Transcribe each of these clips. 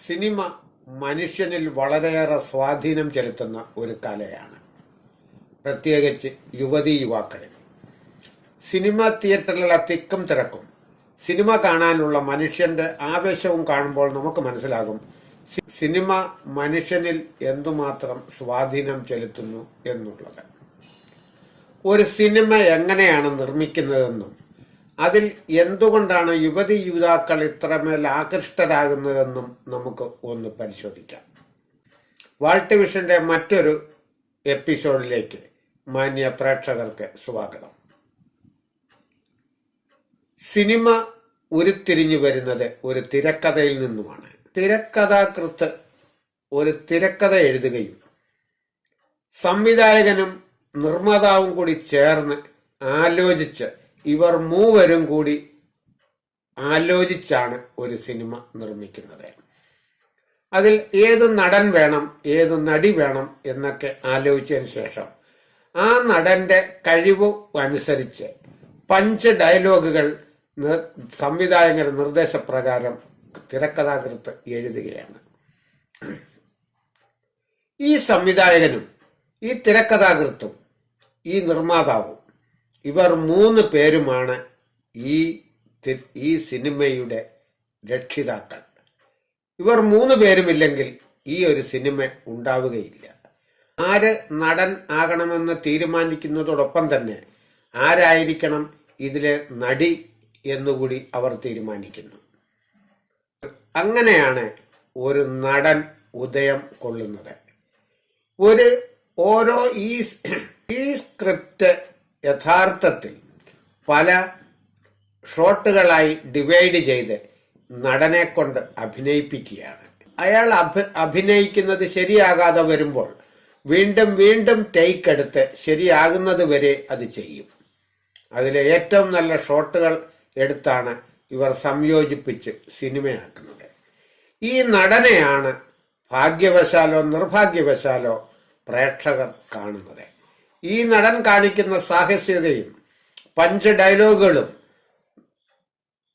Cinema മനുഷ്യനിൽ വളരെയേറെ സ്വാധീനം ചെലുത്തുന്ന ഒരു കലയാണ്. പ്രത്യേകിച്ച് യുവതീ യുവാക്കളിൽ. സിനിമ തിയേറ്ററിലുള്ള തിക്കും തിരക്കും, സിനിമ കാണാനുള്ള മനുഷ്യന്റെ ആവേശവും കാണുമ്പോൾ നമുക്ക് മനസ്സിലാകും സിനിമ മനുഷ്യനിൽ എന്തുമാത്രം സ്വാധീനം ചെലുത്തുന്നു എന്നുള്ളത്. ഒരു സിനിമ എങ്ങനെയാണ് നിർമ്മിക്കുന്നതെന്നും അതിൽ എന്തുകൊണ്ടാണ് യുവതി യുവാക്കൾ ഇത്രമേൽ ആകൃഷ്ടരാകുന്നതെന്നും നമുക്ക് ഒന്ന് പരിശോധിക്കാം. വാൾട്ട് വിഷന്റെ മറ്റൊരു എപ്പിസോഡിലേക്ക് മാന്യ പ്രേക്ഷകർക്ക് സ്വാഗതം. സിനിമ ഉരുത്തിരിഞ്ഞു വരുന്നത് ഒരു തിരക്കഥയിൽ നിന്നുമാണ്. തിരക്കഥാകൃത്ത് ഒരു തിരക്കഥ എഴുതുകയും സംവിധായകനും നിർമ്മാതാവും കൂടി ചേർന്ന് ആലോചിച്ച് ഇവർ മൂവരും കൂടി ആലോചിച്ചാണ് ഒരു സിനിമ നിർമ്മിക്കുന്നത്. അതിൽ ഏത് നടൻ വേണം, ഏത് നടി വേണം എന്നൊക്കെ ആലോചിച്ചതിന് ശേഷം ആ നടന്റെ കഴിവ് അനുസരിച്ച് പഞ്ച് ഡയലോഗുകൾ സംവിധായകന്റെ നിർദ്ദേശപ്രകാരം തിരക്കഥാകൃത്ത് എഴുതുകയാണ്. ഈ സംവിധായകനും ഈ തിരക്കഥാകൃത്തും ഈ നിർമ്മാതാവും ഇവർ മൂന്ന് പേരുമാണ് ഈ സിനിമയുടെ രക്ഷിതാക്കൾ. ഇവർ മൂന്ന് പേരുമില്ലെങ്കിൽ ഈ ഒരു സിനിമ ഉണ്ടാവുകയില്ല. ആര് നടൻ ആകണമെന്ന് തീരുമാനിക്കുന്നതോടൊപ്പം തന്നെ ആരായിരിക്കണം ഇതിലെ നടി എന്നുകൂടി അവർ തീരുമാനിക്കുന്നു. അങ്ങനെയാണ് ഒരു നടൻ ഉദയം കൊള്ളുന്നത്. ഓരോ ഈ സ്ക്രിപ്റ്റ് യഥാർത്ഥത്തിൽ പല ഷോട്ടുകളായി ഡിവൈഡ് ചെയ്ത് നടനെ കൊണ്ട് അഭിനയിപ്പിക്കുകയാണ്. അയാൾ അഭിനയിക്കുന്നത് ശരിയാകാതെ വരുമ്പോൾ വീണ്ടും വീണ്ടും ടേക്ക് എടുത്ത് ശരിയാകുന്നത് വരെ അത് ചെയ്യും. അതിലെ ഏറ്റവും നല്ല ഷോട്ടുകൾ എടുത്താണ് ഇവർ സംയോജിപ്പിച്ച് സിനിമയാക്കുന്നത്. ഈ നടനെയാണ് ഭാഗ്യവശാലോ നിർഭാഗ്യവശാലോ പ്രേക്ഷകർ കാണുന്നത്. ഈ നടൻ കാണിക്കുന്ന സാഹസികതയും പഞ്ച് ഡയലോഗുകളും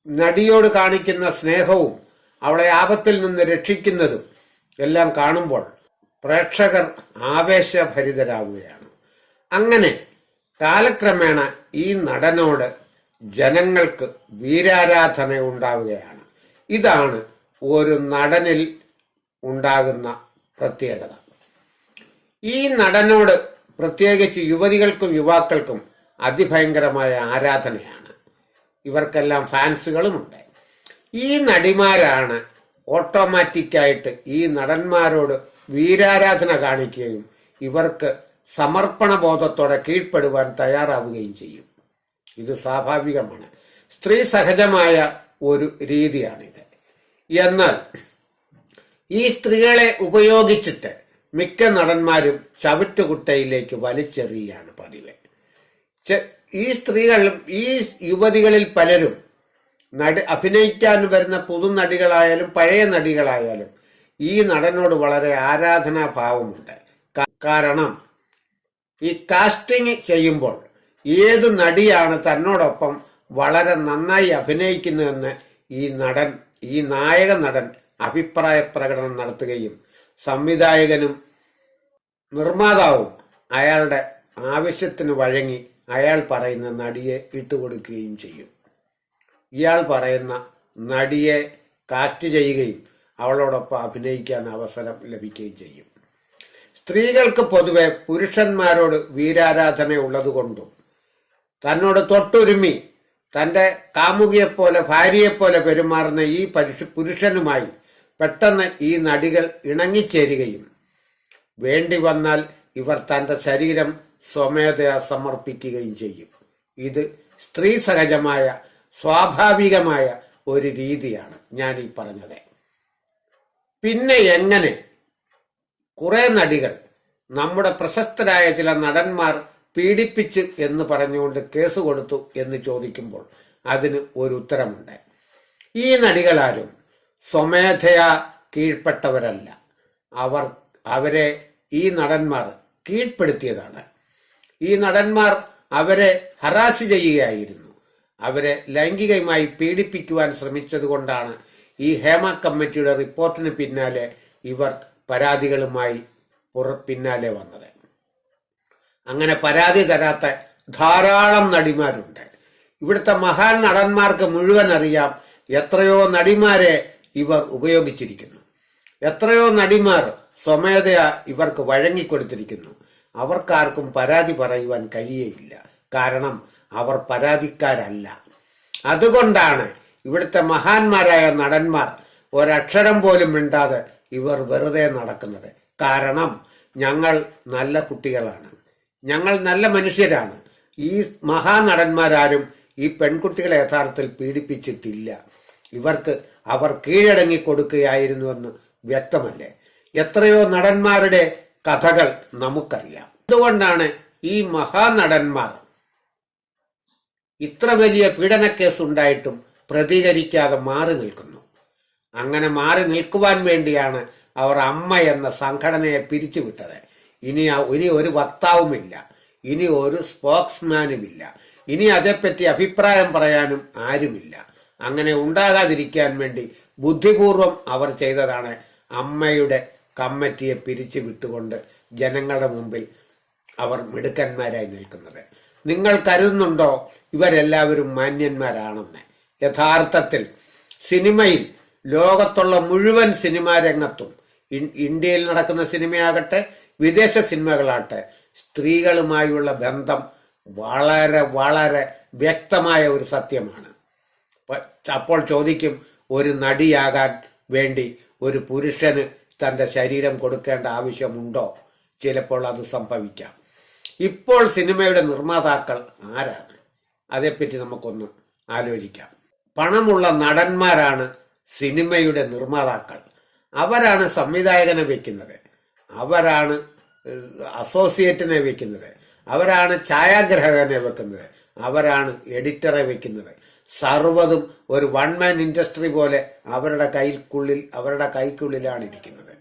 നടിയോട് കാണിക്കുന്ന സ്നേഹവും അവളെ ആപത്തിൽ നിന്ന് രക്ഷിക്കുന്നതും എല്ലാം കാണുമ്പോൾ പ്രേക്ഷകർ ആവേശഭരിതരാകുകയാണ്. അങ്ങനെ കാലക്രമേണ ഈ നടനോട് ജനങ്ങൾക്ക് വീരാരാധന ഉണ്ടാവുകയാണ്. ഇതാണ് ഒരു നടനിൽ ഉണ്ടാകുന്ന പ്രത്യേകത. ഈ നടനോട് പ്രത്യേകിച്ച് യുവതികൾക്കും യുവാക്കൾക്കും അതിഭയങ്കരമായ ആരാധനയാണ്. ഇവർക്കെല്ലാം ഫാൻസുകളുമുണ്ട്. ഈ നടിമാരാണ് ഓട്ടോമാറ്റിക്കായിട്ട് ഈ നടന്മാരോട് വീരാരാധന കാണിക്കുകയും ഇവർക്ക് സമർപ്പണ ബോധത്തോടെ കീഴ്പ്പെടുവാൻ തയ്യാറാവുകയും ചെയ്യും. ഇത് സ്വാഭാവികമാണ്, സ്ത്രീ സഹജമായ ഒരു രീതിയാണിത്. എന്നാൽ ഈ സ്ത്രീകളെ ഉപയോഗിച്ചിട്ട് മിക്ക നടന്മാരും ചവിറ്റുകുട്ടയിലേക്ക് വലിച്ചെറിയുകയാണ് പതിവ്. ഈ സ്ത്രീകളും ഈ യുവതികളിൽ പലരും അഭിനയിക്കാൻ വരുന്ന പുതുനടികളായാലും പഴയ നടികളായാലും ഈ നടനോട് വളരെ ആരാധനാഭാവമുണ്ട്. കാരണം ഈ കാസ്റ്റിംഗ് ചെയ്യുമ്പോൾ ഏത് നടിയാണ് തന്നോടൊപ്പം വളരെ നന്നായി അഭിനയിക്കുന്നതെന്ന് ഈ നായക നടൻ അഭിപ്രായ പ്രകടനം നടത്തുകയും സംവിധായകനും നിർമ്മാതാവും അയാളുടെ ആവശ്യത്തിന് വഴങ്ങി അയാൾ പറയുന്ന നടിയെ ഇട്ടുകൊടുക്കുകയും ചെയ്യും. ഇയാൾ പറയുന്ന നടിയെ കാസ്റ്റ് ചെയ്യുകയും അവളോടൊപ്പം അഭിനയിക്കാൻ അവസരം ലഭിക്കുകയും ചെയ്യും. സ്ത്രീകൾക്ക് പൊതുവെ പുരുഷന്മാരോട് വീരാരാധന ഉള്ളതുകൊണ്ടും തന്നോട് തൊട്ടുരുമ്മി തന്റെ കാമുകിയെപ്പോലെ ഭാര്യയെപ്പോലെ പെരുമാറുന്ന ഈ പുരുഷനുമായി പെട്ടെന്ന് ഈ നടികൾ ഇണങ്ങിച്ചേരുകയും വേണ്ടി വന്നാൽ ഇവർ തന്റെ ശരീരം സ്വമേധയാ സമർപ്പിക്കുകയും ചെയ്യും. ഇത് സ്ത്രീ സഹജമായ സ്വാഭാവികമായ ഒരു രീതിയാണ് ഞാൻ ഈ പറഞ്ഞത്. പിന്നെ എങ്ങനെ കുറെ നടികൾ നമ്മുടെ പ്രശസ്തരായ ചില നടന്മാർ പീഡിപ്പിച്ചു എന്ന് പറഞ്ഞുകൊണ്ട് കേസ് കൊടുത്തു എന്ന് ചോദിക്കുമ്പോൾ അതിന് ഒരു ഉത്തരമുണ്ട്. ഈ നടികളാരും സ്വമേധയാ കീഴ്പ്പെട്ടവരല്ല. അവരെ ഈ നടന്മാർ കീഴ്പ്പെടുത്തിയതാണ്. ഈ നടന്മാർ അവരെ ഹറാസ് ചെയ്യുകയായിരുന്നു. അവരെ ലൈംഗികമായി പീഡിപ്പിക്കുവാൻ ശ്രമിച്ചത് കൊണ്ടാണ് ഈ ഹേമ കമ്മിറ്റിയുടെ റിപ്പോർട്ടിന് പിന്നാലെ ഇവർ പരാതികളുമായി പിന്നാലെ വന്നത്. അങ്ങനെ പരാതി തരാത്ത ധാരാളം നടിമാരുണ്ട്. ഇവിടുത്തെ മഹാൻ നടന്മാർക്ക് മുഴുവൻ അറിയാം എത്രയോ നടിമാരെ ഇവർ ഉപയോഗിച്ചിരിക്കുന്നു. എത്രയോ നടിമാർ സ്വമേധയാ ഇവർക്ക് വഴങ്ങിക്കൊടുത്തിരിക്കുന്നു. അവർക്കാർക്കും പരാതി പറയുവാൻ കഴിയേയില്ല. കാരണം അവർ പരാതിക്കാരല്ല. അതുകൊണ്ടാണ് ഇവിടുത്തെ മഹാന്മാരായ നടന്മാർ ഒരക്ഷരം പോലും മിണ്ടാതെ ഇവർ വെറുതെ നടക്കുന്നത്. കാരണം ഞങ്ങൾ നല്ല കുട്ടികളാണ്, ഞങ്ങൾ നല്ല മനുഷ്യരാണ്. ഈ മഹാനടന്മാരാരും ഈ പെൺകുട്ടികളെ യഥാർത്ഥത്തിൽ പീഡിപ്പിച്ചിട്ടില്ല. ഇവർക്ക് അവർ കീഴടങ്ങി കൊടുക്കുകയായിരുന്നുവെന്ന് വ്യക്തമല്ലേ? എത്രയോ നടന്മാരുടെ കഥകൾ നമുക്കറിയാം. അതുകൊണ്ടാണ് ഈ മഹാനടന്മാർ ഇത്ര വലിയ പീഡനക്കേസ് ഉണ്ടായിട്ടും പ്രതികരിക്കാതെ മാറി നിൽക്കുന്നു. അങ്ങനെ മാറി നിൽക്കുവാൻ വേണ്ടിയാണ് അവർ അമ്മ എന്ന സംഘടനയെ പിരിച്ചുവിട്ടത്. ഇനി ഒരു വക്താവുമില്ല, ഇനി ഒരു സ്പോക്സ്മാനുമില്ല, ഇനി അതേപ്പറ്റി അഭിപ്രായം പറയാനും ആരുമില്ല. അങ്ങനെ ഉണ്ടാകാതിരിക്കാൻ വേണ്ടി ബുദ്ധിപൂർവം അവർ ചെയ്തതാണ് അമ്മയുടെ കമ്മിറ്റിയെ പിരിച്ചു വിട്ടുകൊണ്ട് ജനങ്ങളുടെ മുമ്പിൽ അവർ മിടുക്കന്മാരായി നിൽക്കുന്നത്. നിങ്ങൾ കരുതുന്നുണ്ടോ ഇവരെല്ലാവരും മാന്യന്മാരാണെന്ന്? യഥാർത്ഥത്തിൽ സിനിമയിൽ ലോകത്തുള്ള മുഴുവൻ സിനിമാ രംഗത്തും ഇന്ത്യയിൽ നടക്കുന്ന സിനിമയാകട്ടെ വിദേശ സിനിമകളാകട്ടെ സ്ത്രീകളുമായുള്ള ബന്ധം വളരെ വളരെ വ്യക്തമായ ഒരു സത്യമാണ്. അപ്പോൾ ചോദിക്കും, ഒരു നടിയാകാൻ വേണ്ടി ഒരു പുരുഷന് തന്റെ ശരീരം കൊടുക്കേണ്ട ആവശ്യമുണ്ടോ? ചിലപ്പോൾ അത് സംഭവിക്കാം. ഇപ്പോൾ സിനിമയുടെ നിർമ്മാതാക്കൾ ആരാണ്? അതേപ്പറ്റി നമുക്കൊന്ന് ആലോചിക്കാം. പണമുള്ള നടന്മാരാണ് സിനിമയുടെ നിർമ്മാതാക്കൾ. അവരാണ് സംവിധായകനെ വെക്കുന്നത്, അവരാണ് അസോസിയേറ്റിനെ വെക്കുന്നത്, അവരാണ് ഛായാഗ്രാഹകനെ വെക്കുന്നത്, അവരാണ് എഡിറ്ററെ വെക്കുന്നത്. സർവ്വതും ഒരു വൺമാൻ ഇൻഡസ്ട്രി പോലെ അവരുടെ കൈക്കുള്ളിലാണ് ഇരിക്കുന്നത്.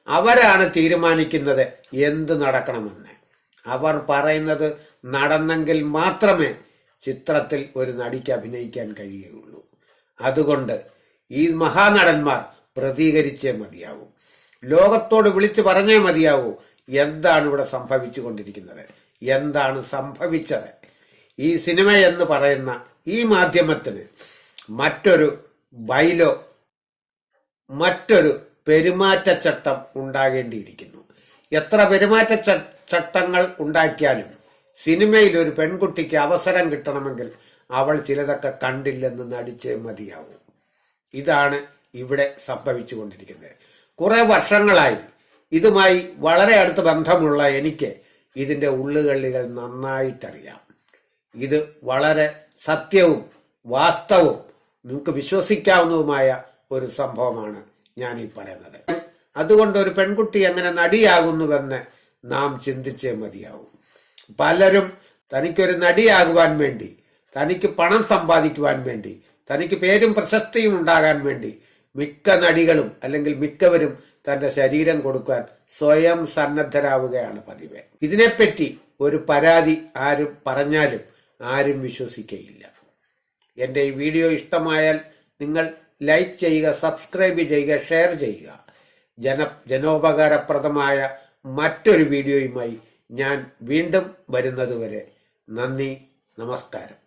അവരാണ് തീരുമാനിക്കുന്നത് എന്ത് നടക്കണമെന്ന്. അവർ പറയുന്നത് നടന്നെങ്കിൽ മാത്രമേ ചിത്രത്തിൽ ഒരു നടിക്ക് അഭിനയിക്കാൻ കഴിയുകയുള്ളൂ. അതുകൊണ്ട് ഈ മഹാനടന്മാർ പ്രതികരിച്ചേ മതിയാവൂ, ലോകത്തോട് വിളിച്ചു പറഞ്ഞേ മതിയാവൂ എന്താണ് ഇവിടെ സംഭവിച്ചു കൊണ്ടിരിക്കുന്നത്, എന്താണ് സംഭവിച്ചത്. ഈ സിനിമ എന്ന് പറയുന്ന ഈ മാധ്യമത്തിന് മറ്റൊരു ബൈലോ, മറ്റൊരു പെരുമാറ്റച്ചട്ടം ഉണ്ടാകേണ്ടിയിരിക്കുന്നു. എത്ര പെരുമാറ്റച്ചട്ടങ്ങൾ ഉണ്ടാക്കിയാലും സിനിമയിൽ ഒരു പെൺകുട്ടിക്ക് അവസരം കിട്ടണമെങ്കിൽ അവൾ ചിലതൊക്കെ കണ്ടില്ലെന്ന് നടിച്ചേ മതിയാവും. ഇതാണ് ഇവിടെ സംഭവിച്ചു കൊണ്ടിരിക്കുന്നത്. കുറെ വർഷങ്ങളായി ഇതുമായി വളരെ അടുത്ത ബന്ധമുള്ള എനിക്ക് ഇതിന്റെ ഉള്ളുകള്ളികൾ നന്നായിട്ടറിയാം. ഇത് വളരെ സത്യവും വാസ്തവവും നിങ്ങൾക്ക് വിശ്വസിക്കാവുന്നതുമായ ഒരു സംഭവമാണ് ഞാൻ ഈ പറയുന്നത്. അതുകൊണ്ട് ഒരു പെൺകുട്ടി എങ്ങനെ നടിയാകുന്നുവെന്ന് നാം ചിന്തിച്ചേ മതിയാവും. പലരും തനിക്കൊരു നടിയാകുവാൻ വേണ്ടി, തനിക്ക് പണം സമ്പാദിക്കുവാൻ വേണ്ടി, തനിക്ക് പേരും പ്രശസ്തിയും ഉണ്ടാകാൻ വേണ്ടി മിക്ക നടികളും അല്ലെങ്കിൽ മിക്കവരും തന്റെ ശരീരം കൊടുക്കാൻ സ്വയം സന്നദ്ധരാവുകയാണ് പതിവ്. ഇതിനെപ്പറ്റി ഒരു പരാതി ആരും പറഞ്ഞാലും ആരും വിശ്വസിക്കയില്ല. എൻ്റെ ഈ വീഡിയോ ഇഷ്ടമായാൽ നിങ്ങൾ ലൈക്ക് ചെയ്യുക, സബ്സ്ക്രൈബ് ചെയ്യുക, ഷെയർ ചെയ്യുക. ജനോപകാരപ്രദമായ മറ്റൊരു വീഡിയോയുമായി ഞാൻ വീണ്ടും വരുന്നതുവരെ നന്ദി, നമസ്കാരം.